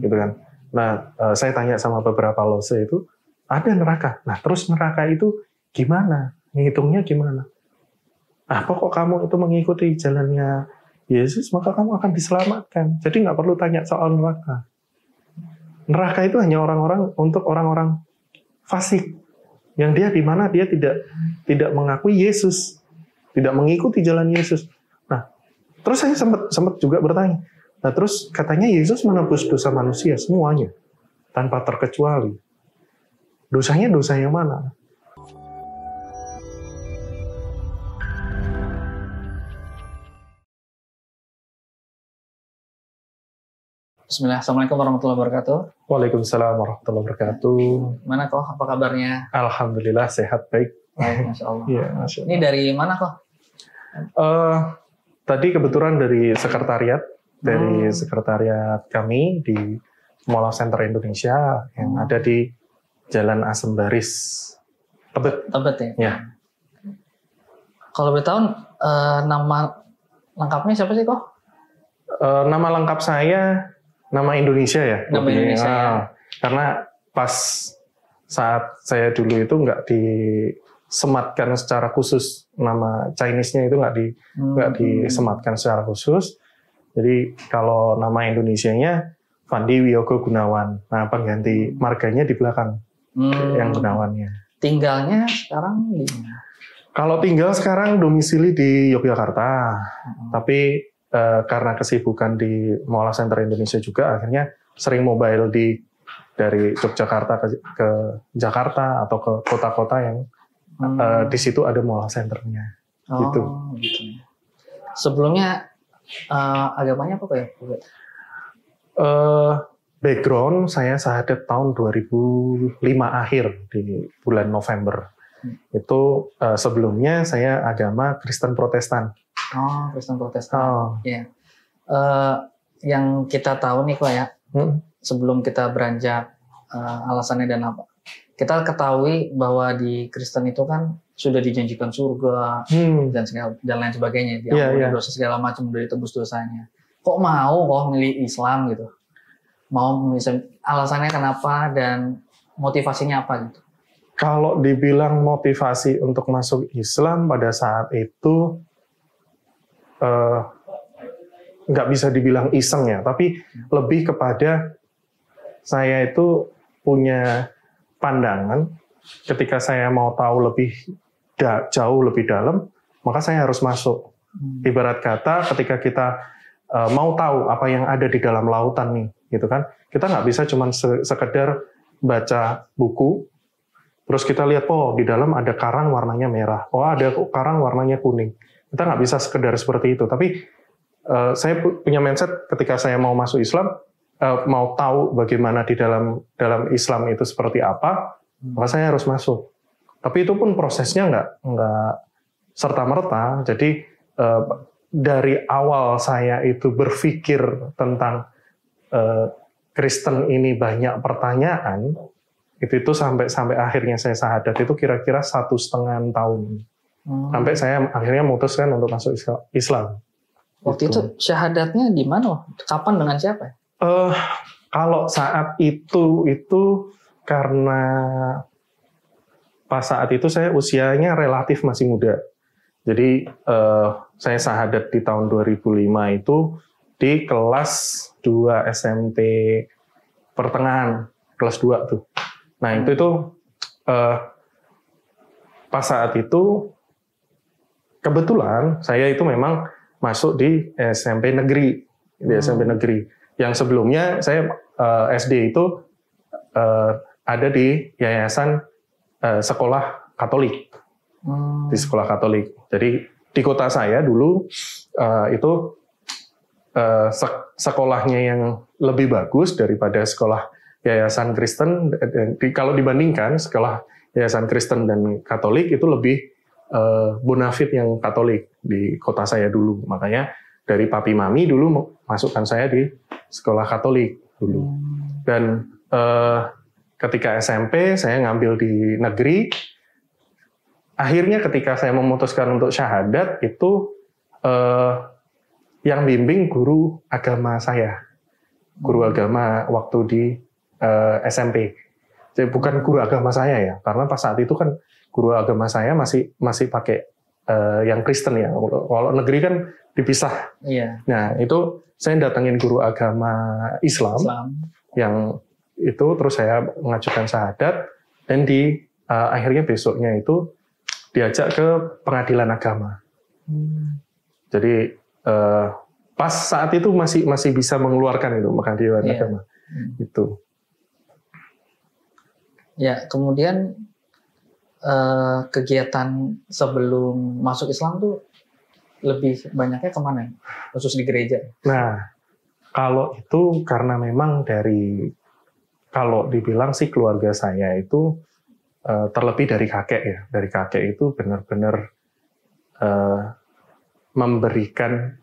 gitu kan. Nah, saya tanya sama beberapa lose itu, ada neraka. Nah, terus neraka itu gimana? Ngitungnya gimana? Ah, pokok kamu itu mengikuti jalannya Yesus, maka kamu akan diselamatkan. Jadi nggak perlu tanya soal neraka. Neraka itu hanya untuk orang-orang fasik, yang dia di mana dia tidak mengakui Yesus, tidak mengikuti jalan Yesus. Nah, terus saya sempat juga bertanya. Nah, terus katanya Yesus menebus dosa manusia semuanya tanpa terkecuali. Dosanya dosa yang mana? Bismillah, Assalamualaikum warahmatullahi wabarakatuh. Waalaikumsalam warahmatullahi wabarakatuh. Mana kok? Apa kabarnya? Alhamdulillah sehat, baik. Baik, Masya Allah. Ya, Masya Allah. Ini dari mana kok? Tadi kebetulan dari sekretariat, sekretariat kami di Mall of Center Indonesia yang ada di Jalan Asembaris, Tebet. Tebet ya? Ya. Kalau boleh tahu, nama lengkapnya siapa sih kok? Nama lengkap saya, nama Indonesia ya. Nama Indonesia ya. Karena pas saat saya dulu itu nggak disematkan secara khusus, nama Chinese-nya itu nggak disematkan secara khusus. Jadi kalau nama Indonesianya Fandi Wiyogo Gunawan. Nah, pengganti marganya di belakang yang Gunawannya. Tinggalnya sekarang di mana? Kalau tinggal sekarang domisili di Yogyakarta, tapi karena kesibukan di Mall Center Indonesia juga, akhirnya sering mobile dari Yogyakarta ke Jakarta atau ke kota-kota yang di situ ada Mall Center-nya. Gitu. Sebelumnya agamanya apa ya? Background saya syahadat tahun 2005 akhir di bulan November. Itu sebelumnya saya agama Kristen Protestan. Oh, Kristen Protestan. Oh. Ya. Yang kita tahu nih kok ya, sebelum kita beranjak alasannya dan apa, kita ketahui bahwa di Kristen itu kan sudah dijanjikan surga dan lain sebagainya, diampuni dosa segala macam, udah ditebus dosanya. Kok mau milih Islam gitu? Mau milih, alasannya kenapa dan motivasinya apa gitu? Kalau dibilang motivasi untuk masuk Islam pada saat itu nggak bisa dibilang iseng ya, tapi lebih kepada saya itu punya pandangan ketika saya mau tahu lebih jauh lebih dalam, maka saya harus masuk. Ibarat kata ketika kita mau tahu apa yang ada di dalam lautan nih, gitu kan, kita nggak bisa cuma sekedar baca buku, terus kita lihat di dalam ada karang warnanya merah, ada karang warnanya kuning. Kita nggak bisa sekedar seperti itu, tapi saya punya mindset ketika saya mau masuk Islam, mau tahu bagaimana di dalam Islam itu seperti apa, maka saya harus masuk. Tapi itu pun prosesnya nggak serta-merta. Jadi dari awal saya itu berpikir tentang Kristen ini banyak pertanyaan, itu sampai akhirnya saya syahadat itu kira-kira 1,5 tahun. Sampai saya akhirnya memutuskan untuk masuk Islam. Waktu itu syahadatnya di mana? Kapan dengan siapa? Kalau saat itu karena pas saat itu saya usianya relatif masih muda. Jadi saya syahadat di tahun 2005 itu di kelas 2 SMP pertengahan, kelas 2 tuh. Nah itu pas saat itu kebetulan saya itu memang masuk di SMP negeri, SMP negeri. Yang sebelumnya saya SD itu ada di yayasan sekolah Katolik, di sekolah Katolik. Jadi di kota saya dulu itu sekolahnya yang lebih bagus daripada sekolah yayasan Kristen. Kalau dibandingkan sekolah yayasan Kristen dan Katolik itu lebih bonafit yang Katolik di kota saya dulu. Makanya dari papi mami dulu masukkan saya di sekolah Katolik dulu. Dan ketika SMP saya ngambil di negeri. Akhirnya ketika saya memutuskan untuk syahadat itu yang bimbing guru agama saya. guru agama waktu di SMP. Jadi bukan guru agama saya ya, karena pas saat itu kan guru agama saya masih pakai yang Kristen ya. Kalau negeri kan dipisah. Iya. Nah itu saya datengin guru agama Islam. Yang itu terus saya mengajukan syahadat dan akhirnya besoknya itu diajak ke pengadilan agama. Jadi pas saat itu masih bisa mengeluarkan itu pengadilan agama. Itu. Ya, kemudian kegiatan sebelum masuk Islam tuh lebih banyaknya kemana? Khusus di gereja? Nah, kalau itu karena memang kalau dibilang sih keluarga saya itu terlebih dari kakek ya. Dari kakek itu benar-benar memberikan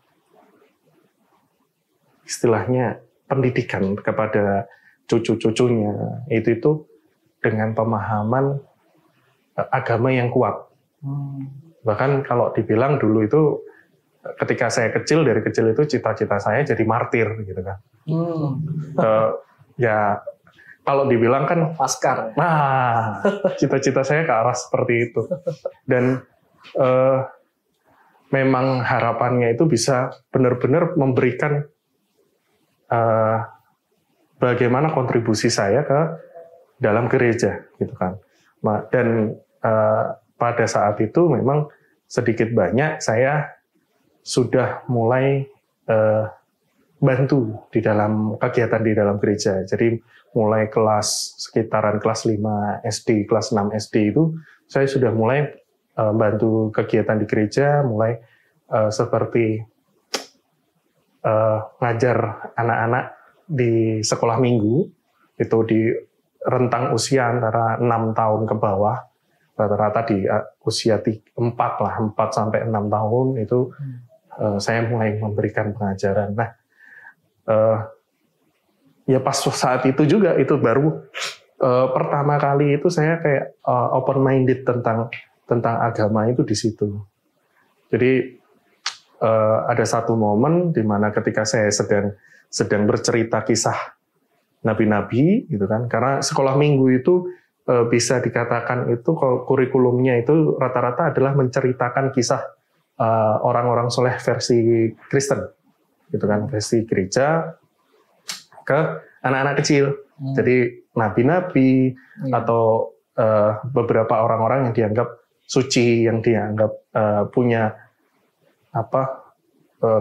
istilahnya pendidikan kepada cucu-cucunya. Itu dengan pemahaman agama yang kuat. Bahkan kalau dibilang dulu itu ketika saya kecil, dari kecil itu cita-cita saya jadi martir gitu kan. Ya kalau dibilang kan Paskar. Nah, cita-cita saya ke arah seperti itu. Dan memang harapannya itu bisa benar-benar memberikan bagaimana kontribusi saya ke dalam gereja gitu kan. Dan pada saat itu memang sedikit banyak saya sudah mulai bantu di dalam kegiatan di dalam gereja. Jadi mulai sekitaran kelas 5 SD, kelas 6 SD itu saya sudah mulai bantu kegiatan di gereja, mulai seperti ngajar anak-anak di sekolah minggu, itu di rentang usia antara 6 tahun ke bawah, rata-rata di usia 4 sampai 6 tahun itu saya mulai memberikan pengajaran. Nah, ya pas saat itu juga itu baru pertama kali itu saya kayak open minded tentang agama itu di situ. Jadi ada satu momen di mana ketika saya sedang bercerita kisah nabi-nabi gitu kan, karena sekolah minggu itu bisa dikatakan itu kurikulumnya itu rata-rata adalah menceritakan kisah orang-orang soleh versi Kristen gitu kan, versi gereja ke anak-anak kecil. Jadi nabi-nabi atau beberapa orang-orang yang dianggap suci, yang dianggap punya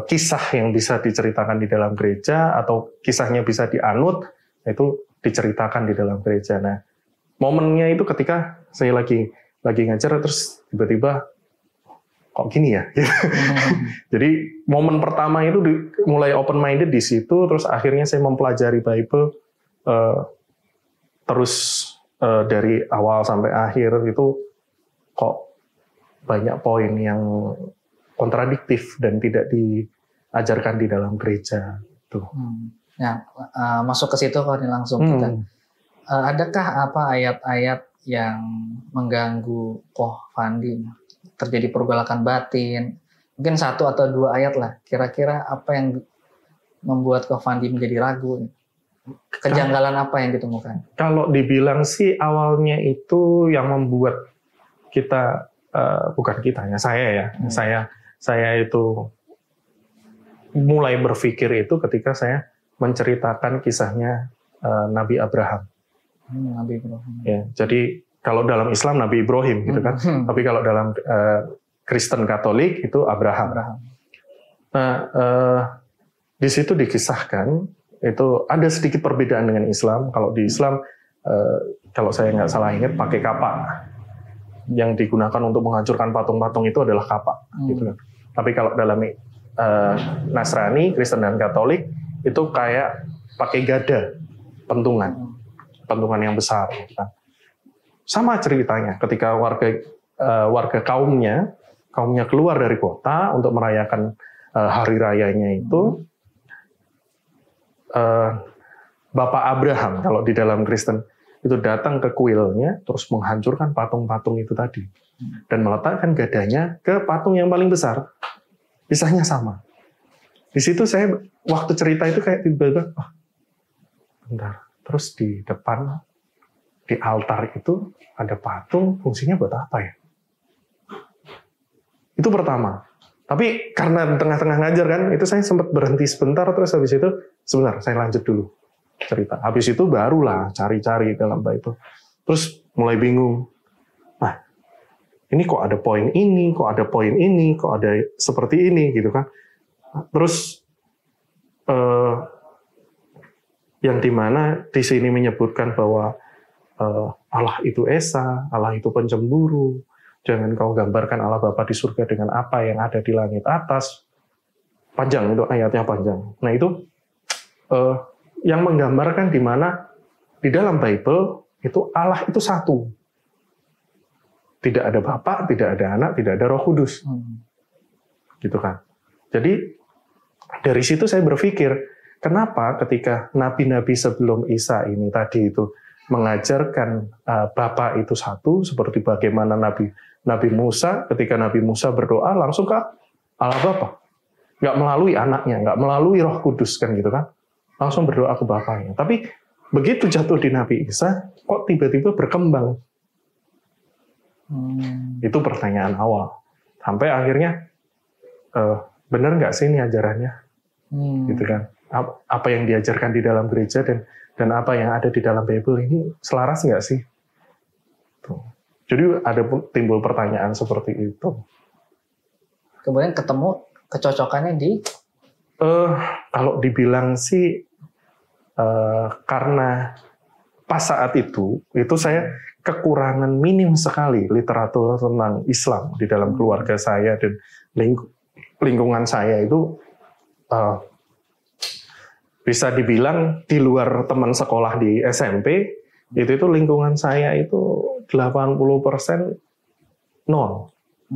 kisah yang bisa diceritakan di dalam gereja atau kisahnya bisa dianut, itu diceritakan di dalam gereja. Nah, momennya itu ketika saya lagi ngajar terus tiba-tiba kok gini ya. Jadi momen pertama itu mulai open minded di situ, terus akhirnya saya mempelajari Bible terus dari awal sampai akhir itu kok banyak poin yang kontradiktif dan tidak diajarkan di dalam gereja. Tuh. Ya, masuk ke situ kalau langsung kita. Adakah ayat-ayat yang mengganggu Koh Fandi? Terjadi pergolakan batin? Mungkin 1 atau 2 ayat lah. Kira-kira apa yang membuat Koh Fandi menjadi ragu? Kejanggalan apa yang ditemukan? Kalau dibilang sih awalnya itu yang membuat kita, bukan kita ya, saya ya. Saya itu mulai berpikir itu ketika saya menceritakan kisahnya Nabi Abraham. Nabi Ibrahim. Ya, jadi kalau dalam Islam Nabi Ibrahim gitu kan, tapi kalau dalam Kristen Katolik itu Abraham. Nah, di situ dikisahkan itu ada sedikit perbedaan dengan Islam. Kalau di Islam, kalau saya nggak salah ingat, pakai kapak. Yang digunakan untuk menghancurkan patung-patung itu adalah kapak, gitu kan. Tapi kalau dalam Nasrani, Kristen dan Katolik itu kayak pakai gada, pentungan yang besar. Gitu kan. Sama ceritanya, ketika warga kaumnya keluar dari kota untuk merayakan hari rayanya itu, Bapak Abraham kalau di dalam Kristen itu datang ke kuilnya terus menghancurkan patung-patung itu tadi dan meletakkan gadanya ke patung yang paling besar. Kisahnya sama. Di situ saya waktu cerita itu kayak tiba-tiba bentar. Terus di depan, di altar itu ada patung, fungsinya buat apa ya? Itu pertama. Tapi karena di tengah-tengah ngajar kan, itu saya sempat berhenti sebentar, terus habis itu, sebentar, saya lanjut dulu cerita. Habis itu barulah cari-cari dalam Bible. Terus mulai bingung. Nah, ini kok ada poin ini, kok ada poin ini, kok ada seperti ini, gitu kan. Terus, yang dimana di sini menyebutkan bahwa Allah itu Esa, Allah itu pencemburu, jangan kau gambarkan Allah Bapa di surga dengan apa yang ada di langit atas. Panjang itu ayatnya panjang. Nah itu yang menggambarkan di mana di dalam Bible itu Allah itu satu. Tidak ada Bapa, tidak ada Anak, tidak ada Roh Kudus. Gitu kan. Jadi dari situ saya berpikir, kenapa ketika nabi-nabi sebelum Isa ini tadi itu mengajarkan Bapa itu satu, seperti bagaimana Nabi Musa, ketika Nabi Musa berdoa langsung ke Allah Bapa. Nggak melalui anaknya, nggak melalui Roh Kudus kan gitu kan. Langsung berdoa ke Bapaknya. Tapi begitu jatuh di Nabi Isa, kok tiba-tiba berkembang? Itu pertanyaan awal. Sampai akhirnya, benar nggak sih ini ajarannya? Gitu kan. Apa yang diajarkan di dalam gereja dan apa yang ada di dalam Bible ini selaras nggak sih? Tuh. Jadi ada timbul pertanyaan seperti itu. Kemudian ketemu kecocokannya di? Kalau dibilang sih karena pas saat itu saya kekurangan minim sekali literatur tentang Islam di dalam keluarga saya dan lingkungan saya itu bisa dibilang di luar teman sekolah di SMP itu lingkungan saya itu 80% non,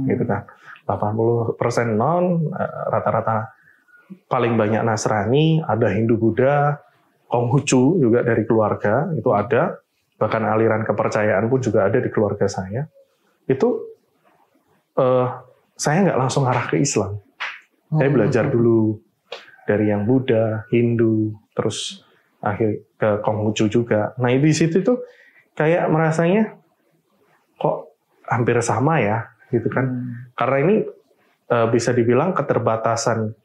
gitu kan. 80% non, rata-rata paling banyak Nasrani, ada Hindu Buddha, Konghucu juga dari keluarga, itu ada, bahkan aliran kepercayaan pun juga ada di keluarga saya. Itu saya nggak langsung arah ke Islam. Saya belajar dulu dari yang Buddha, Hindu, terus akhir ke Konghucu juga. Nah di situ tuh kayak merasanya kok hampir sama ya, gitu kan? Karena ini bisa dibilang keterbatasan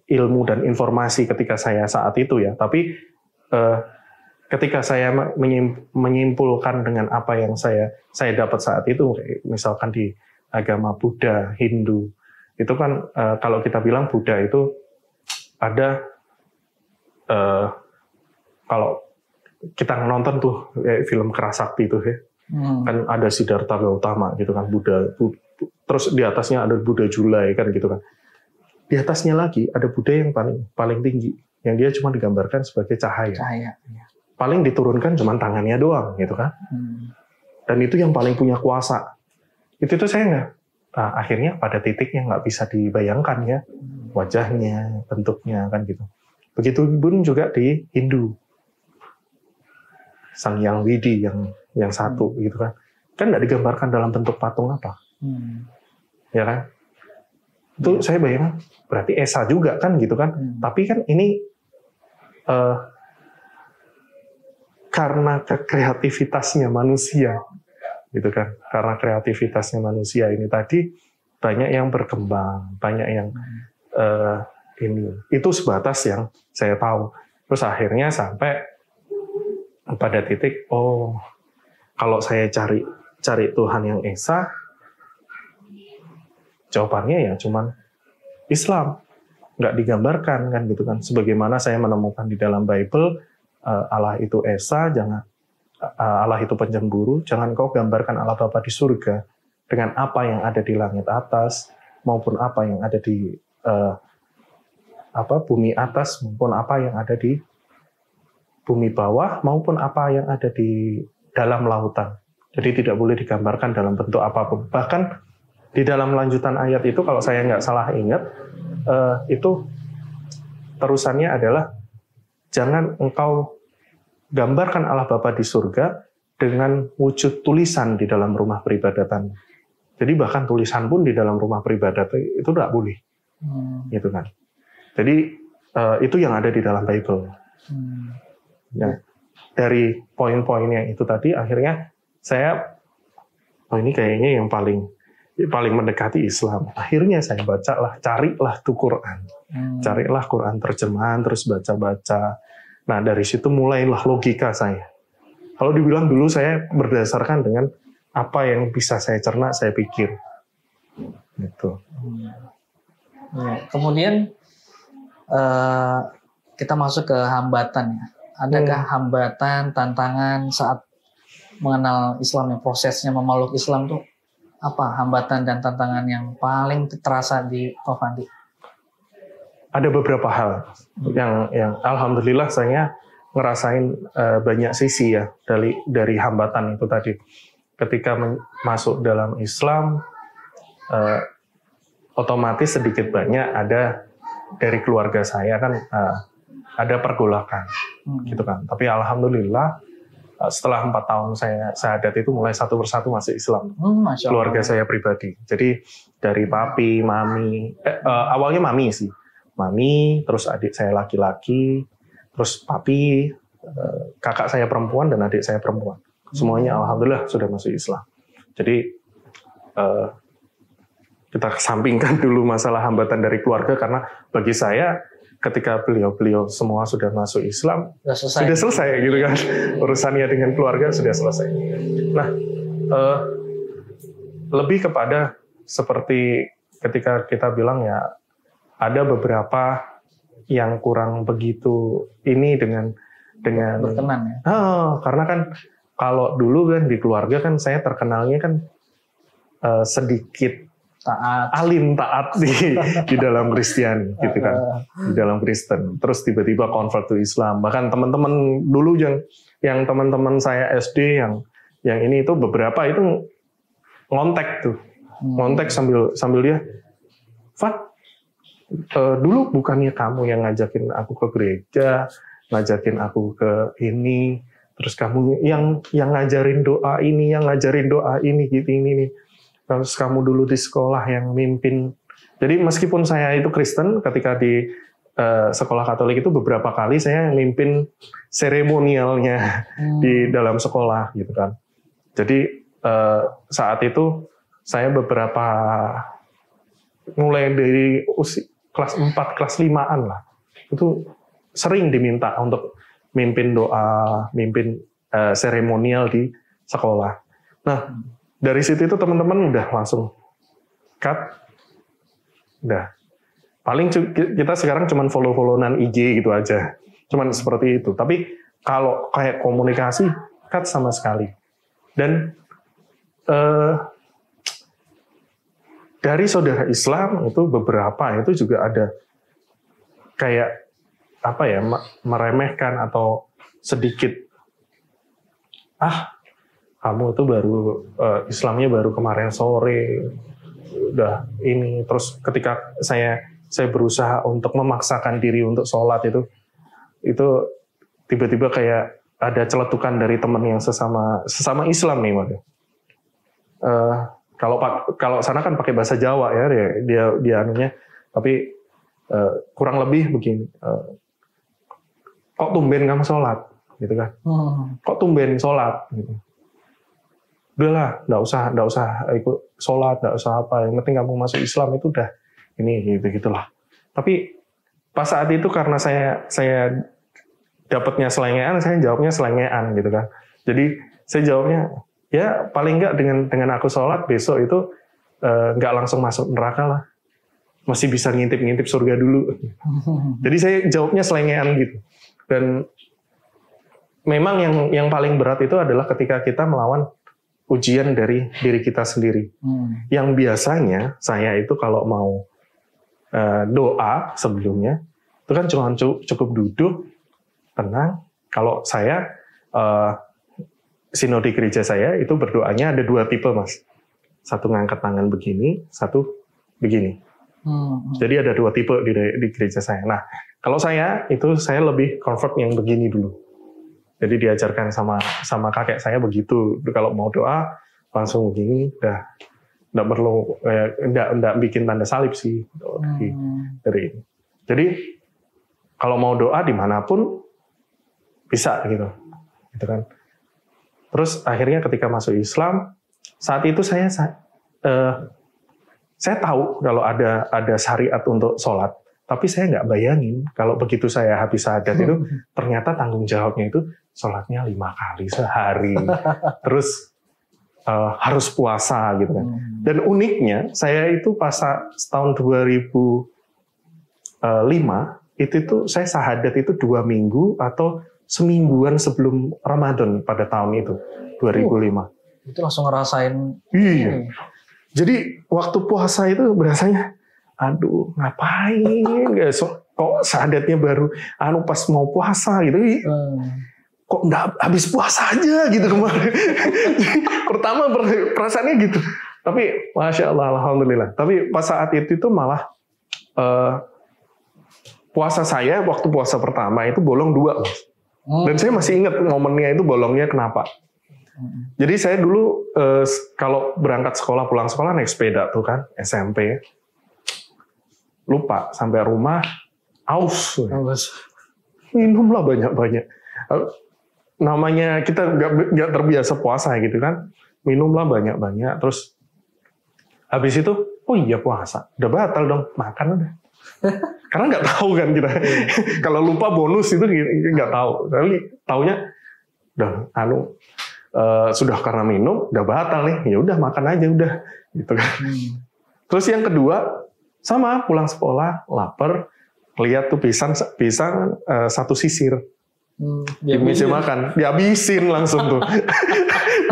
ilmu dan informasi ketika saya saat itu ya. Tapi ketika saya menyimpulkan dengan apa yang saya dapat saat itu, misalkan di agama Buddha, Hindu, itu kan kalau kita bilang Buddha itu ada kalau kita nonton tuh film Kerasakti tuh ya, kan ada Siddhartha Gautama gitu kan, Buddha, terus di atasnya ada Buddha Julai kan gitu kan. Di atasnya lagi ada Buddha yang paling tinggi, yang dia cuma digambarkan sebagai cahaya. Paling diturunkan cuma tangannya doang gitu kan. Dan itu yang paling punya kuasa. Itu tuh saya nggak. Nah, akhirnya pada titik yang nggak bisa dibayangkan ya, wajahnya, bentuknya kan gitu. Begitu pun juga di Hindu, Sang Hyang Widi yang satu gitu kan nggak digambarkan dalam bentuk patung apa, ya kan? Itu saya bayangkan berarti Esa juga kan gitu kan. Tapi kan ini karena kreativitasnya manusia gitu kan, karena kreativitasnya manusia ini tadi banyak yang berkembang, banyak yang ini itu sebatas yang saya tahu. Terus akhirnya sampai pada titik kalau saya cari Tuhan yang Esa, jawabannya ya cuman Islam, nggak digambarkan kan gitu kan. Sebagaimana saya menemukan di dalam Bible, Allah itu Esa, Allah itu pencemburu, jangan kau gambarkan Allah Bapa di surga dengan apa yang ada di langit atas maupun apa yang ada di bumi atas maupun apa yang ada di bumi bawah maupun apa yang ada di dalam lautan. Jadi tidak boleh digambarkan dalam bentuk apapun. Bahkan di dalam lanjutan ayat itu kalau saya nggak salah ingat, itu terusannya adalah jangan engkau gambarkan Allah Bapa di surga dengan wujud tulisan di dalam rumah peribadatan. Jadi bahkan tulisan pun di dalam rumah peribadatan itu tidak boleh, gitu kan. Jadi itu yang ada di dalam Bible. Nah, dari poin-poin yang itu tadi akhirnya saya ini kayaknya yang paling mendekati Islam. Akhirnya saya carilah tuh Quran. Carilah Quran terjemahan, terus baca-baca. Nah, dari situ mulailah logika saya. Kalau dibilang dulu saya berdasarkan dengan apa yang bisa saya cerna, saya pikir. Gitu. Kemudian kita masuk ke hambatan ya. Adakah hambatan, tantangan saat mengenal Islam, yang prosesnya memeluk Islam tuh apa hambatan dan tantangan yang paling terasa di Prof. Andi? Ada beberapa hal yang alhamdulillah saya ngerasain banyak sisi ya dari hambatan itu tadi. Ketika masuk dalam Islam, otomatis sedikit banyak ada dari keluarga saya kan ada pergolakan gitu kan. Tapi alhamdulillah setelah 4 tahun saya syahadat itu mulai satu persatu masuk Islam. Keluarga saya pribadi. Jadi dari papi, mami, awalnya mami sih. Mami, terus adik saya laki-laki, terus papi, kakak saya perempuan dan adik saya perempuan. Semuanya alhamdulillah sudah masuk Islam. Jadi kita kesampingkan dulu masalah hambatan dari keluarga karena bagi saya ketika beliau semua sudah masuk Islam, sudah selesai gitu kan. Urusannya dengan keluarga sudah selesai. Nah, lebih kepada seperti ketika kita bilang ya, ada beberapa yang kurang begitu ini dengan berkenan ya. Karena kan kalau dulu kan di keluarga kan saya terkenalnya kan sedikit alim taat di dalam Kristen gitu kan, di dalam Kristen. Terus tiba-tiba convert to Islam. Bahkan teman-teman dulu yang teman-teman saya SD yang ini itu beberapa itu ngontek sambil dia, Fat, dulu bukannya kamu yang ngajakin aku ke gereja, ngajakin aku ke ini, terus kamu yang ngajarin doa ini, gitu ini. Terus kamu dulu di sekolah yang mimpin. Jadi meskipun saya itu Kristen, ketika di sekolah Katolik itu beberapa kali saya mimpin seremonialnya di dalam sekolah gitu kan. Jadi saat itu saya beberapa mulai dari kelas 4, kelas 5-an lah. Itu sering diminta untuk mimpin doa, mimpin seremonial di sekolah. Nah, dari situ itu teman-teman udah langsung cut, udah. Paling kita sekarang cuman follow-followan IG gitu aja, cuman seperti itu. Tapi kalau kayak komunikasi, cut sama sekali. Dan dari saudara Islam itu beberapa itu juga ada kayak apa ya, meremehkan atau sedikit kamu itu baru Islamnya baru kemarin sore, udah ini. Terus ketika saya berusaha untuk memaksakan diri untuk sholat itu tiba-tiba kayak ada celetukan dari teman yang sesama Islam nih, Mas. Kalau sana kan pakai bahasa Jawa ya, dia anunya, tapi kurang lebih begini. Kok tumben kamu sholat, gitu kan? Kok tumben sholat, gitu. Udahlah, nggak usah ikut sholat, nggak usah apa. Yang penting kamu masuk Islam itu udah ini gitulah. Tapi pas saat itu karena saya dapatnya selengean, saya jawabnya selengean gitu kan. Jadi saya jawabnya ya paling nggak dengan aku sholat besok itu nggak langsung masuk neraka lah, masih bisa ngintip surga dulu. Jadi saya jawabnya selengean gitu. Dan memang yang paling berat itu adalah ketika kita melawan ujian dari diri kita sendiri. Yang biasanya saya itu kalau mau doa sebelumnya, itu kan cuma cukup duduk, tenang. Kalau saya, sinode gereja saya itu berdoanya ada 2 tipe, Mas. Satu ngangkat tangan begini, satu begini. Jadi ada 2 tipe di gereja saya. Nah, kalau saya lebih comfort yang begini dulu. Jadi diajarkan sama kakek saya begitu. Kalau mau doa langsung begini, udah nggak perlu nggak bikin tanda salib sih dari ini. Jadi kalau mau doa dimanapun bisa gitu kan. Terus akhirnya ketika masuk Islam, saat itu saya tahu kalau ada syariat untuk sholat, tapi saya nggak bayangin kalau begitu saya habis syahadat itu ternyata tanggung jawabnya itu sholatnya 5 kali sehari, terus harus puasa gitu kan. Dan uniknya saya itu pas tahun 2005 itu tuh saya syahadat itu 2 minggu atau semingguan sebelum Ramadan pada tahun itu 2005. Itu langsung ngerasain. Iya. Jadi waktu puasa itu berasanya, aduh ngapain? Kok syahadatnya baru pas mau puasa gitu. Kok nggak habis puasa aja gitu kemarin. Pertama perasaannya gitu. Tapi Masya Allah, Alhamdulillah. Tapi pas saat itu malah puasa saya waktu puasa pertama itu bolong 2, Mas. Dan saya masih ingat momennya itu bolongnya kenapa. Jadi saya dulu kalau berangkat sekolah, pulang sekolah naik sepeda tuh kan, SMP. Lupa sampai rumah, aus. Minumlah banyak-banyak. Namanya kita nggak terbiasa puasa gitu kan. Minumlah banyak-banyak. Terus habis itu, oh iya puasa. Udah batal dong, makan udah. Karena nggak tahu kan kita. Kalau lupa bonus itu nggak tahu. Tapi taunya udah sudah karena minum udah batal nih. Ya udah makan aja udah gitu kan. Terus yang kedua sama pulang sekolah lapar, lihat tuh pisang satu sisir. Bisa makan, dihabisin langsung tuh.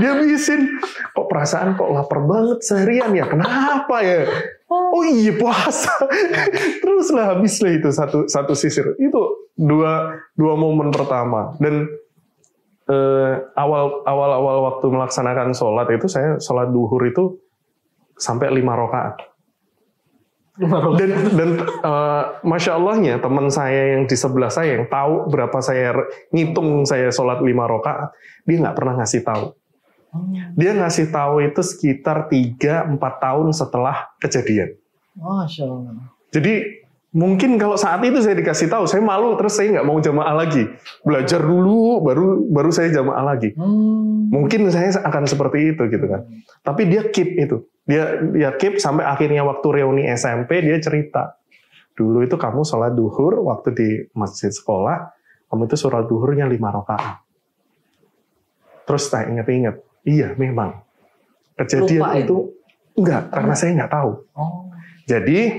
Dihabisin. Kok perasaan kok lapar banget seharian ya? Kenapa ya? Oh iya puasa. Teruslah habislah itu satu sisir. Itu dua momen pertama. Dan awal waktu melaksanakan sholat itu saya sholat duhur itu sampai 5 rakaat. Dan Masya Allahnya teman saya yang di sebelah saya yang tahu berapa saya ngitung saya sholat 5 rakaat, dia nggak pernah ngasih tahu. Dia ngasih tahu itu sekitar 3-4 tahun setelah kejadian. Masya Allah. Jadi mungkin kalau saat itu saya dikasih tahu, saya malu, terus saya nggak mau jamaah lagi. Belajar dulu, baru saya jamaah lagi. Mungkin saya akan seperti itu gitu kan. Tapi dia keep itu. Dia keep sampai akhirnya waktu reuni SMP dia cerita. Dulu itu kamu sholat duhur waktu di masjid sekolah, kamu itu sholat duhurnya 5 rakaat. Terus saya ingat-ingat, iya memang. Kejadian lupa itu enggak, karena saya nggak tahu. Jadi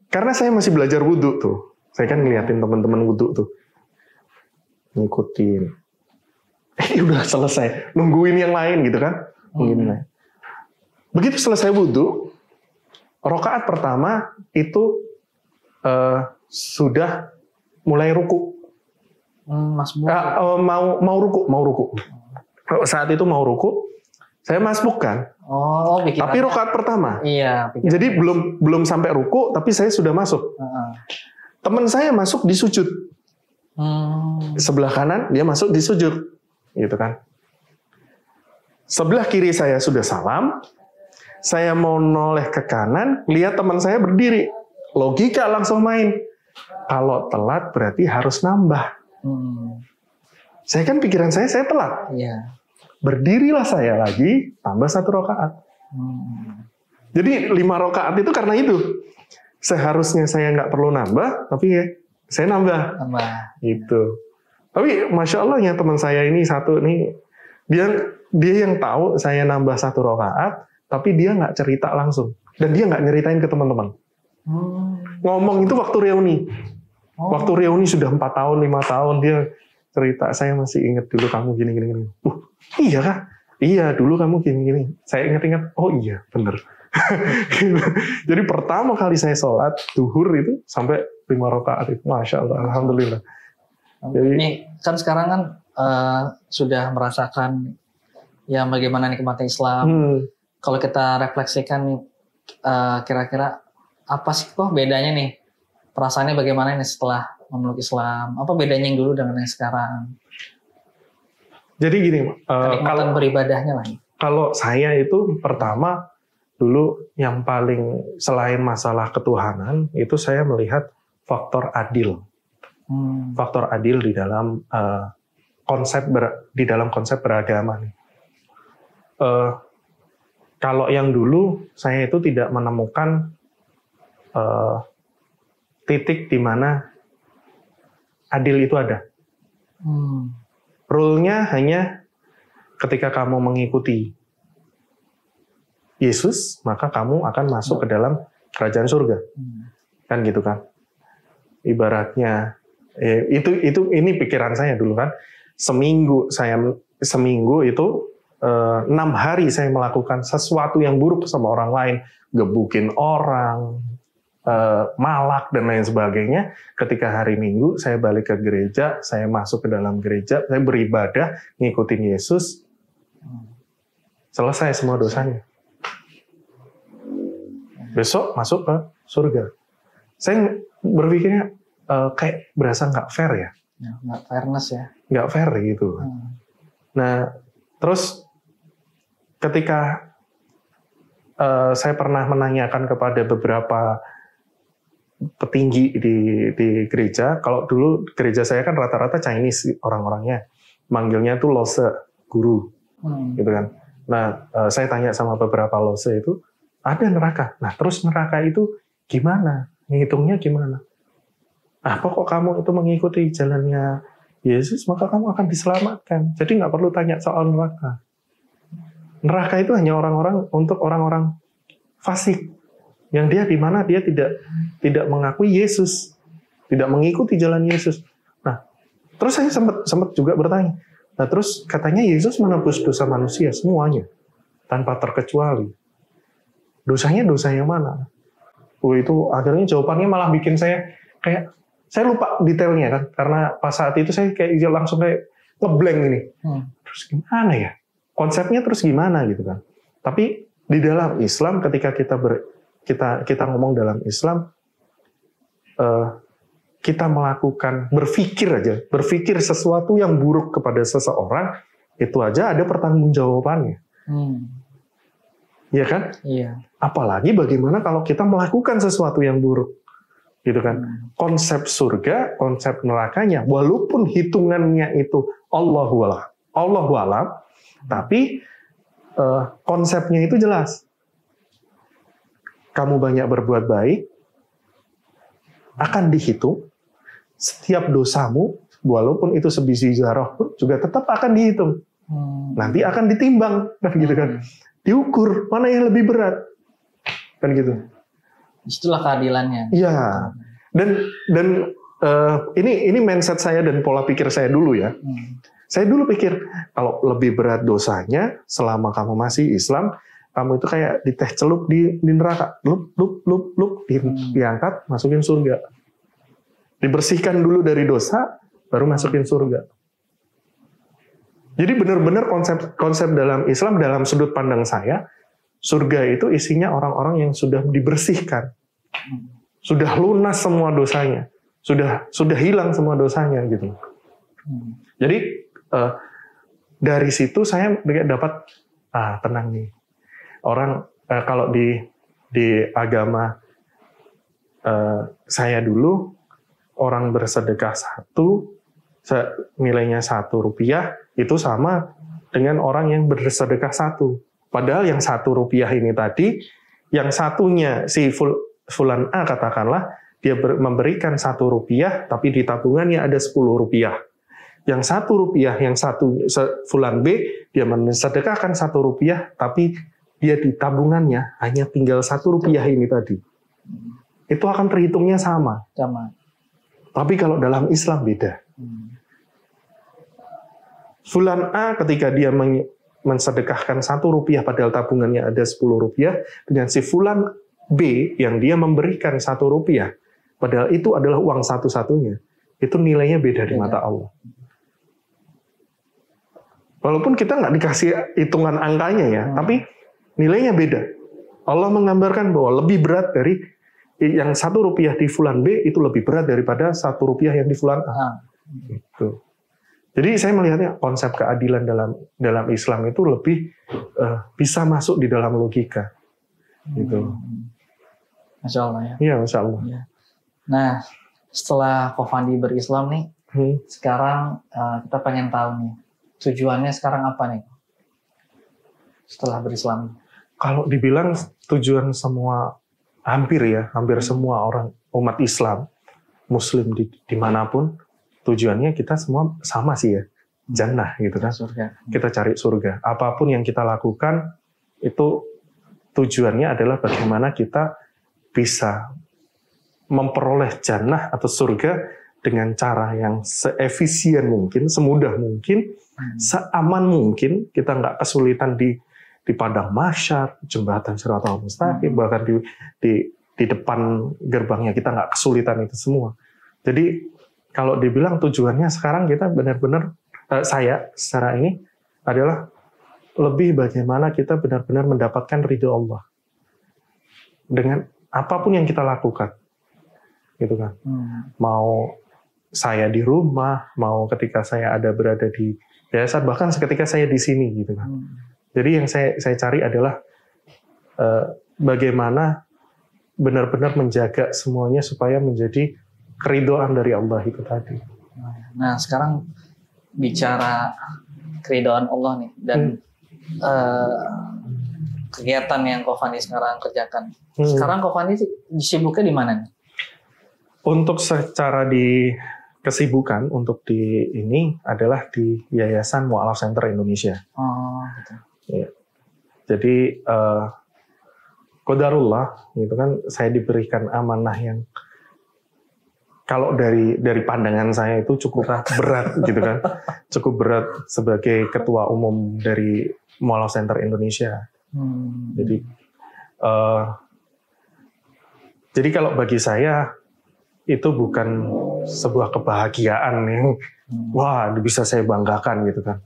karena saya masih belajar wudhu tuh, saya kan ngeliatin teman-teman wudhu tuh, ngikutin. Udah selesai, nungguin yang lain gitu kan, Begitu selesai wudhu, rakaat pertama itu sudah mulai ruku. Mau ruku. Saat itu mau ruku, saya masbuk kan. Tapi rakaat pertama. Iya. Jadi belum sampai ruku, tapi saya sudah masuk. Teman saya masuk di sujud. Sebelah kanan dia masuk di sujud, gitu kan. Sebelah kiri saya sudah salam. Saya mau noleh ke kanan, lihat teman saya berdiri. Logika langsung main. Kalau telat berarti harus nambah. Saya kan pikiran saya telat. Iya. Berdirilah saya lagi, tambah 1 rakaat. Jadi 5 rakaat itu karena itu. Seharusnya saya nggak perlu nambah, tapi ya saya nambah. Gitu. Tapi Masya Allah ya teman saya ini satu nih, dia yang tahu saya nambah 1 rakaat, tapi dia nggak cerita langsung. Dan dia nggak nyeritain ke teman-teman. Ngomong itu waktu reuni. Waktu reuni sudah 4 tahun, 5 tahun, dia cerita, saya masih ingat dulu kamu gini. Iya kah? Iya, dulu kamu gini. Saya ingat-ingat, oh iya, bener. Jadi pertama kali saya sholat duhur itu sampai 5 rakaat itu. Masya Allah, Alhamdulillah. Jadi, ini kan sekarang kan sudah merasakan ya bagaimana nikmatnya Islam. Kalau kita refleksikan nih, kira-kira apa sih kok bedanya nih? Perasaannya bagaimana nih setelah memeluk Islam? Apa bedanya yang dulu dengan yang sekarang? Jadi gini, kenikmatan beribadahnya lah. Kalau saya itu pertama dulu yang paling selain masalah ketuhanan itu saya melihat faktor adil. Faktor adil di dalam di dalam konsep beragama nih. Kalau yang dulu saya itu tidak menemukan titik di mana adil itu ada. Rule-nya hanya ketika kamu mengikuti Yesus, maka kamu akan masuk ke dalam kerajaan surga. Kan gitu kan. Ibaratnya ini pikiran saya dulu kan. Seminggu itu 6 hari saya melakukan sesuatu yang buruk sama orang lain, gebukin orang, malak dan lain sebagainya. Ketika hari Minggu saya balik ke gereja, saya masuk ke dalam gereja, saya beribadah, ngikutin Yesus, selesai semua dosanya. Besok masuk ke surga. Saya berpikirnya kayak berasa nggak fair ya. Nggak fairness ya. Nggak fair gitu. Nah, terus ketika saya pernah menanyakan kepada beberapa petinggi di gereja, kalau dulu gereja saya kan rata-rata Chinese orang-orangnya, manggilnya tuh lose, guru, gitu kan. Nah, saya tanya sama beberapa lose itu, ada neraka. Nah, terus neraka itu gimana? Ngitungnya gimana? Pokok kamu itu mengikuti jalannya Yesus, maka kamu akan diselamatkan. Jadi nggak perlu tanya soal neraka. Neraka itu hanya untuk orang-orang fasik. Yang dia di mana dia tidak mengakui Yesus, tidak mengikuti jalan Yesus. Nah, terus saya sempat juga bertanya. Nah, terus katanya Yesus menebus dosa manusia semuanya tanpa terkecuali. Dosanya dosa yang mana? Itu akhirnya jawabannya malah bikin saya lupa detailnya kan, karena pas saat itu saya langsung ngeblank ini. Terus gimana ya? Konsepnya terus gimana gitu kan? Tapi di dalam Islam ketika kita ngomong dalam Islam, kita berpikir sesuatu yang buruk kepada seseorang, itu aja ada pertanggungjawabannya. Iya kan? Iya. Apalagi bagaimana kalau kita melakukan sesuatu yang buruk, gitu kan? Konsep surga, konsep nerakanya, walaupun hitungannya itu Allahu a'lam, tapi konsepnya itu jelas. Kamu banyak berbuat baik, akan dihitung. Setiap dosamu, walaupun itu sebiji zarah pun, juga tetap akan dihitung. Nanti akan ditimbang, kan gitu kan? Diukur mana yang lebih berat, kan gitu. Itulah keadilannya. Iya. Dan ini mindset saya dan pola pikir saya dulu ya. Saya dulu pikir kalau lebih berat dosanya selama kamu masih Islam, kamu itu kayak di teh celup di neraka, diangkat, masukin surga. Dibersihkan dulu dari dosa, baru masukin surga. Jadi benar-benar konsep dalam Islam, dalam sudut pandang saya, surga itu isinya orang-orang yang sudah dibersihkan, sudah lunas semua dosanya, sudah hilang semua dosanya gitu. Jadi dari situ saya dapat tenang nih. Orang kalau di agama saya dulu, orang bersedekah nilainya Rp1 itu sama dengan orang yang bersedekah 1. Padahal yang Rp1 ini tadi, yang satunya si Fulan A katakanlah, dia memberikan Rp1, tapi di tabungannya ada Rp10. Yang Rp1, yang Fulan B, dia mensedekahkan Rp1, tapi dia di tabungannya hanya tinggal Rp1 ini tadi. Itu akan terhitungnya sama. Tapi kalau dalam Islam beda. Fulan A ketika dia mensedekahkan Rp1 padahal tabungannya ada Rp10, dengan si Fulan B yang dia memberikan Rp1 padahal itu adalah uang satu-satunya, itu nilainya beda di mata Allah. Walaupun kita nggak dikasih hitungan angkanya ya, tapi nilainya beda. Allah menggambarkan bahwa lebih berat dari yang Rp1 di Fulan B itu lebih berat daripada Rp1 yang di Fulan A. Gitu. Jadi saya melihatnya konsep keadilan dalam Islam itu lebih bisa masuk di dalam logika, gitu. Masya Allah ya. Iya, Masya Allah. Nah, setelah Ko Fandi berislam nih, Sekarang kita pengen tahu nih, tujuannya sekarang apa nih setelah berislam? Kalau dibilang tujuan semua, hampir semua orang umat Islam, Muslim dimanapun, tujuannya kita semua sama sih ya, jannah gitu kan. Surga. Kita cari surga. Apapun yang kita lakukan itu tujuannya adalah bagaimana kita bisa memperoleh jannah atau surga dengan cara yang seefisien mungkin, semudah mungkin, seaman mungkin. Kita nggak kesulitan di padang mahsyar, jembatan Shiratal Mustaqim, bahkan di depan gerbangnya kita nggak kesulitan itu semua. Jadi kalau dibilang tujuannya sekarang kita benar-benar, saya secara ini adalah lebih bagaimana kita benar-benar mendapatkan ridho Allah dengan apapun yang kita lakukan, gitu kan. Mau saya di rumah, mau ketika saya berada di yayasan, bahkan ketika saya di sini, gitu kan. Jadi yang saya cari adalah bagaimana benar-benar menjaga semuanya supaya menjadi keridhaan dari Allah itu tadi. Nah, sekarang bicara keridhaan Allah nih, dan kegiatan yang Ko Fandi sekarang kerjakan. Sekarang Ko Fandi sibuknya di mana nih? Untuk secara di kesibukan untuk di ini adalah di Yayasan Mu'alaf Center Indonesia. Oh, gitu. Ya. Jadi qadarullah gitu kan, saya diberikan amanah yang kalau dari pandangan saya itu cukup berat gitu kan. Cukup berat sebagai ketua umum dari Mu'alaf Center Indonesia. Jadi kalau bagi saya itu bukan sebuah kebahagiaan yang wah bisa saya banggakan gitu kan.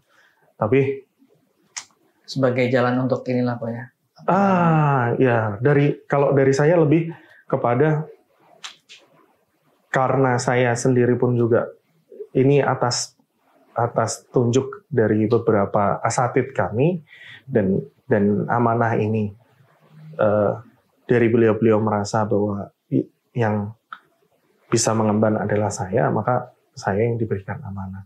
Tapi sebagai jalan untuk inilah Pak ya. Ya, kalau dari saya lebih kepada, karena saya sendiri pun juga ini atas tunjuk dari beberapa asatidz kami, dan amanah ini dari beliau-beliau merasa bahwa yang bisa mengemban adalah saya, maka saya yang diberikan amanah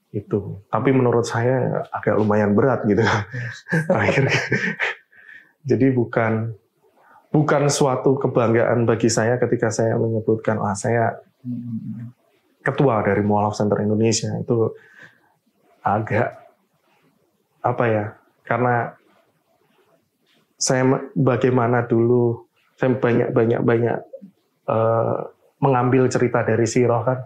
itu. Tapi menurut saya agak lumayan berat gitu. Akhirnya, jadi bukan suatu kebanggaan bagi saya ketika saya menyebutkan saya ketua dari Mu'alaf Center Indonesia. Itu agak apa ya? Karena saya bagaimana dulu saya banyak mengambil cerita dari sirah kan.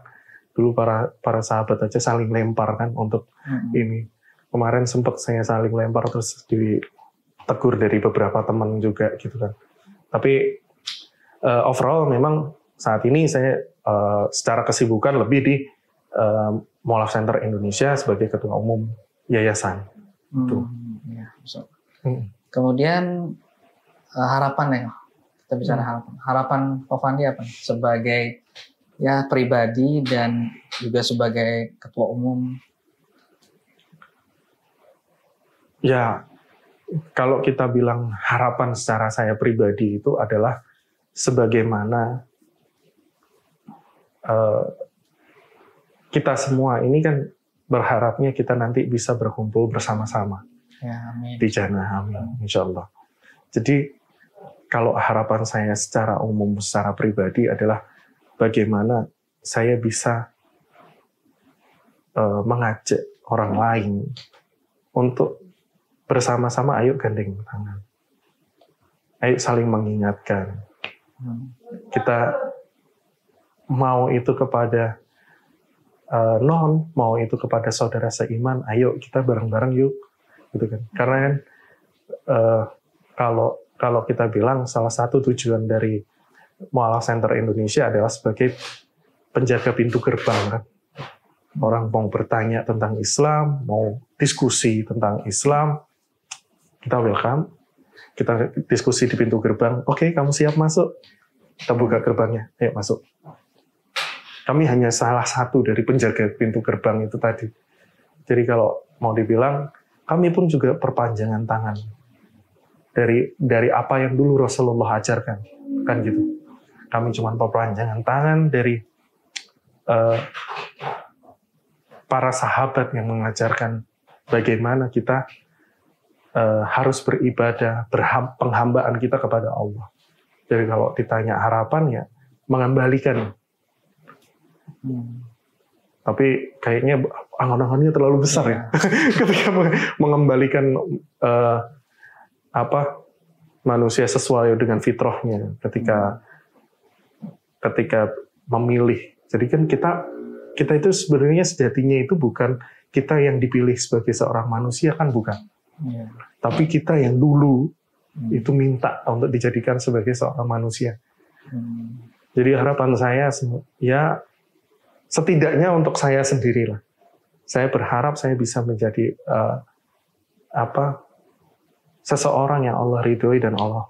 Dulu para sahabat aja saling lempar kan untuk ini. Kemarin sempat saya saling lempar terus ditegur dari beberapa teman juga gitu kan. Tapi overall memang saat ini saya secara kesibukan lebih di Mu'alaf Center Indonesia sebagai ketua umum yayasan. Ya, kemudian harapan ya, kita bicara harapan Ko Fandi apa sebagai ya pribadi dan juga sebagai ketua umum? Ya, kalau kita bilang harapan secara saya pribadi itu adalah sebagaimana kita semua ini kan berharapnya kita nanti bisa berkumpul bersama-sama ya, amin. Di jannah, amin, insya Allah. Jadi kalau harapan saya secara umum, secara pribadi adalah bagaimana saya bisa mengajak orang lain untuk bersama-sama, ayo gandeng tangan, ayo saling mengingatkan. Kita mau itu kepada mau itu kepada saudara seiman, ayo kita bareng-bareng yuk, gitu kan? Karena kan kalau kita bilang salah satu tujuan dari Mu'alaf Center Indonesia adalah sebagai penjaga pintu gerbang kan. Orang mau bertanya tentang Islam, mau diskusi tentang Islam, kita welcome, kita diskusi di pintu gerbang. Oke, kamu siap masuk? Kita buka gerbangnya, ayo masuk. Kami hanya salah satu dari penjaga pintu gerbang itu tadi. Jadi kalau mau dibilang, kami pun juga perpanjangan tangan dari apa yang dulu Rasulullah ajarkan, kan gitu. Kami cuma perpanjangan tangan dari para sahabat yang mengajarkan bagaimana kita harus beribadah, penghambaan kita kepada Allah. Jadi kalau ditanya harapan ya mengembalikan. Tapi kayaknya angan-angannya terlalu besar ya. Ketika mengembalikan manusia sesuai dengan fitrahnya ketika memilih. Jadi kan kita itu sebenarnya sejatinya itu bukan kita yang dipilih sebagai seorang manusia, kan bukan. Tapi kita yang dulu itu minta untuk dijadikan sebagai seorang manusia. Jadi harapan saya ya setidaknya untuk saya sendirilah. Saya berharap saya bisa menjadi seseorang yang Allah ridhoi dan Allah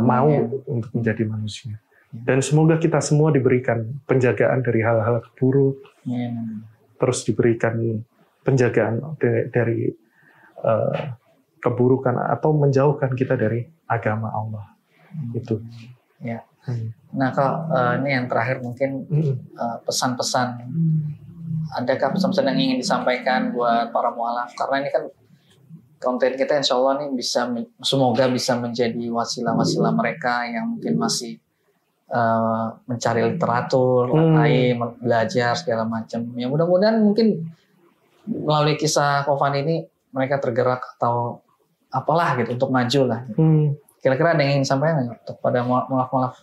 mau untuk menjadi manusia. Dan semoga kita semua diberikan penjagaan dari hal-hal buruk, terus diberikan penjagaan dari keburukan atau menjauhkan kita dari agama Allah. Itu. Ya. Nah, kalau ini yang terakhir mungkin pesan-pesan. Adakah pesan-pesan yang ingin disampaikan buat para mualaf? Karena ini kan konten kita insya Allah nih semoga bisa menjadi wasilah-wasilah mereka yang mungkin masih mencari literatur, belajar segala macam. Ya mudah-mudahan mungkin melalui kisah Kofan ini mereka tergerak atau apalah gitu untuk maju lah. Kira-kira ada yang ingin sampaikan nggak kepada mualaf-mualaf,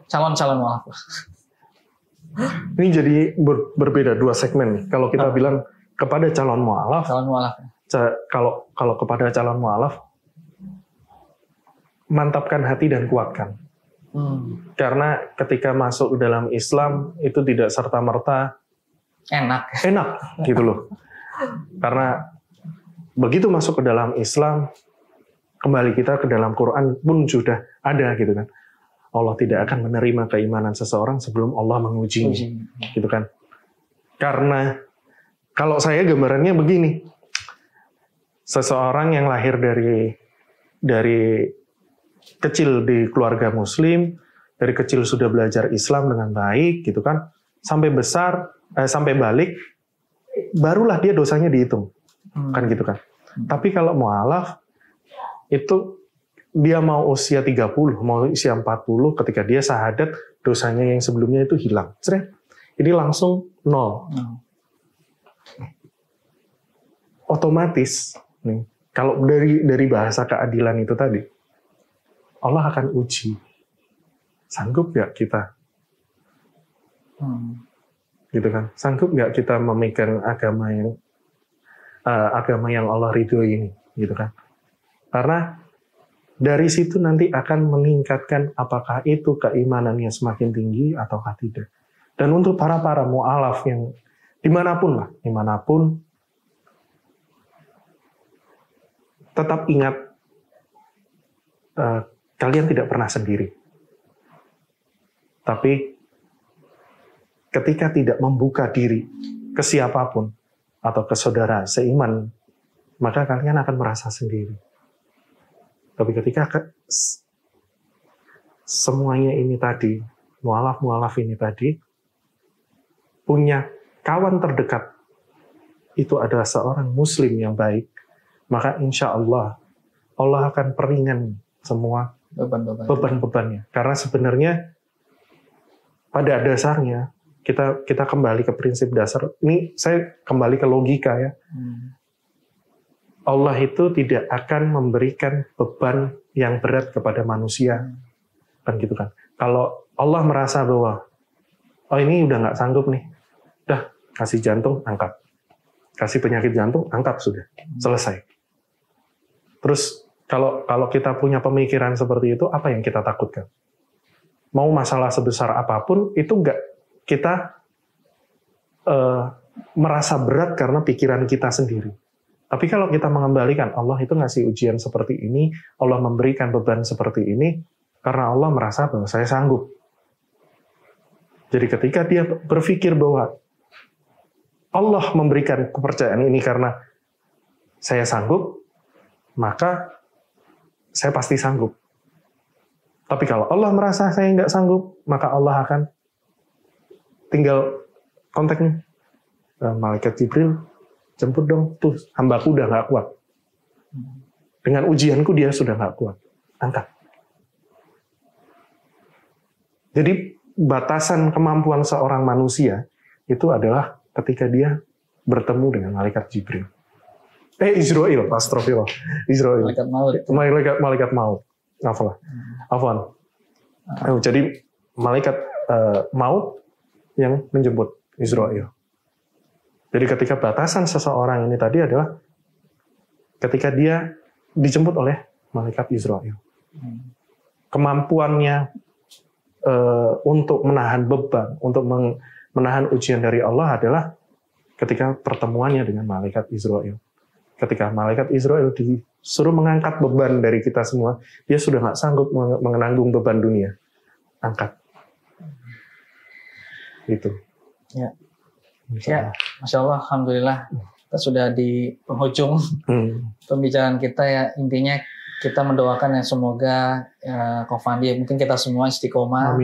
calon-calon mualaf? Ini jadi berbeda dua segmen nih. Kalau kita bilang kepada calon mualaf, kalau kepada calon mualaf, mantapkan hati dan kuatkan. Karena ketika masuk ke dalam Islam itu tidak serta-merta enak gitu loh. Karena begitu masuk ke dalam Islam, kembali kita ke dalam Quran pun sudah ada gitu kan. Allah tidak akan menerima keimanan seseorang sebelum Allah mengujinya, gitu kan. Karena kalau saya gambarannya begini, seseorang yang lahir dari kecil di keluarga Muslim, dari kecil sudah belajar Islam dengan baik, gitu kan, sampai besar, sampai balik, barulah dia dosanya dihitung, kan gitu kan. Tapi kalau mualaf itu dia mau usia 30, mau usia 40, ketika dia syahadat, dosanya yang sebelumnya itu hilang. Ini langsung 0. Otomatis, nih, kalau dari bahasa keadilan itu tadi, Allah akan uji. Sanggup nggak kita? Gitu kan? Sanggup nggak kita memegang agama yang Allah ridhoi ini? Gitu kan? Karena dari situ nanti akan meningkatkan apakah itu keimanannya semakin tinggi ataukah tidak. Dan untuk para mu'alaf yang dimanapun, tetap ingat kalian tidak pernah sendiri. Tapi ketika tidak membuka diri ke siapapun atau ke saudara seiman, maka kalian akan merasa sendiri. Tapi ketika semuanya ini tadi, mualaf ini tadi, punya kawan terdekat, itu adalah seorang muslim yang baik, maka insya Allah akan peringan semua beban-bebannya. Karena sebenarnya pada dasarnya, kita kembali ke prinsip dasar, ini saya kembali ke logika ya, Allah itu tidak akan memberikan beban yang berat kepada manusia, kan gitu kan. Kalau Allah merasa bahwa ini udah nggak sanggup nih, dah kasih jantung angkat, kasih penyakit jantung angkat, sudah selesai. Terus kalau kita punya pemikiran seperti itu, apa yang kita takutkan? Mau masalah sebesar apapun itu nggak kita merasa berat karena pikiran kita sendiri. Tapi kalau kita mengembalikan, Allah itu ngasih ujian seperti ini, Allah memberikan beban seperti ini, karena Allah merasa bahwa saya sanggup. Jadi ketika dia berpikir bahwa Allah memberikan kepercayaan ini karena saya sanggup, maka saya pasti sanggup. Tapi kalau Allah merasa saya nggak sanggup, maka Allah akan tinggal kontaknya. malaikat Jibril, jemput dong, tuh hambaku udah nggak kuat. Dengan ujianku dia sudah nggak kuat, angkat. Jadi batasan kemampuan seorang manusia itu adalah ketika dia bertemu dengan malaikat Jibril. Israel, astagfirullah. Israel. Malaikat maut. Malaikat maut. Afwan. Jadi malaikat maut yang menjemput Israel. Jadi ketika batasan seseorang ini tadi adalah ketika dia dijemput oleh malaikat Israel. Kemampuannya untuk menahan beban, untuk menahan ujian dari Allah adalah ketika pertemuannya dengan malaikat Israel. Ketika malaikat Israel disuruh mengangkat beban dari kita semua, dia sudah nggak sanggup menanggung beban dunia. Angkat. Itu. Ya. Ya, Masya Allah, Alhamdulillah. Kita sudah di penghujung pembicaraan kita ya. Intinya kita mendoakan ya semoga Kofandi, mungkin kita semua istiqomah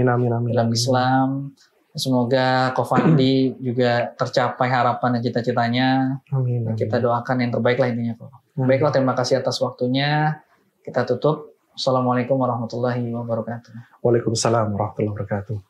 dalam Islam. Semoga Kofandi juga tercapai harapan dan cita-citanya. Kita doakan yang terbaik lah intinya. Baiklah, terima kasih atas waktunya. Kita tutup. Assalamualaikum warahmatullahi wabarakatuh. Waalaikumsalam warahmatullahi wabarakatuh.